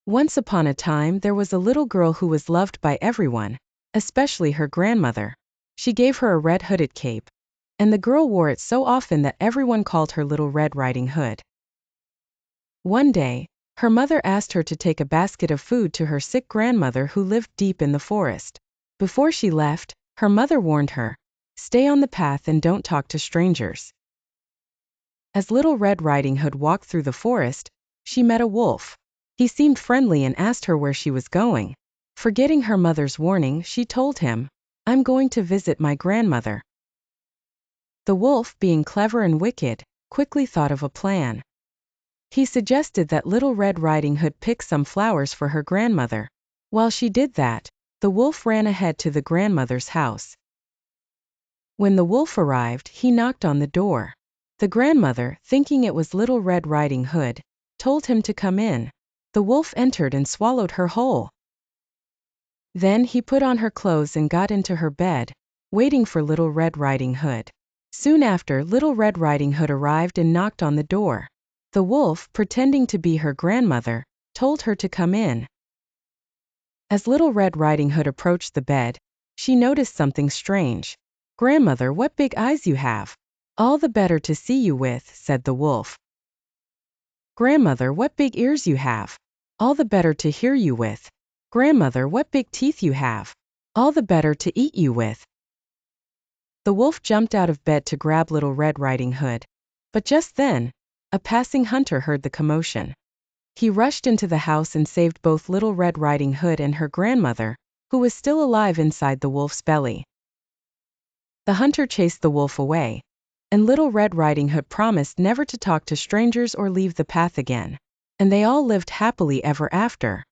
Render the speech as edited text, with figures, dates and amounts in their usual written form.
Once upon a time there was a little girl who was loved by everyone, especially her grandmother. She gave her a red hooded cape, and the girl wore it so often that everyone called her Little Red Riding Hood. One day, her mother asked her to take a basket of food to her sick grandmother who lived deep in the forest. Before she left, her mother warned her, "Stay on the path and don't talk to strangers." As Little Red Riding Hood walked through the forest, she met a wolf. He seemed friendly and asked her where she was going. Forgetting her mother's warning, she told him, "I'm going to visit my grandmother." The wolf, being clever and wicked, quickly thought of a plan. He suggested that Little Red Riding Hood pick some flowers for her grandmother. While she did that, the wolf ran ahead to the grandmother's house. When the wolf arrived, he knocked on the door. The grandmother, thinking it was Little Red Riding Hood, told him to come in. The wolf entered and swallowed her whole. Then he put on her clothes and got into her bed, waiting for Little Red Riding Hood. Soon after, Little Red Riding Hood arrived and knocked on the door. The wolf, pretending to be her grandmother, told her to come in. As Little Red Riding Hood approached the bed, she noticed something strange. "Grandmother, what big eyes you have! All the better to see you with," said the wolf. "Grandmother, what big ears you have! All the better to hear you with. Grandmother, what big teeth you have! All the better to eat you with." The wolf jumped out of bed to grab Little Red Riding Hood. But just then, a passing hunter heard the commotion. He rushed into the house and saved both Little Red Riding Hood and her grandmother, who was still alive inside the wolf's belly. The hunter chased the wolf away, and Little Red Riding Hood promised never to talk to strangers or leave the path again. And they all lived happily ever after.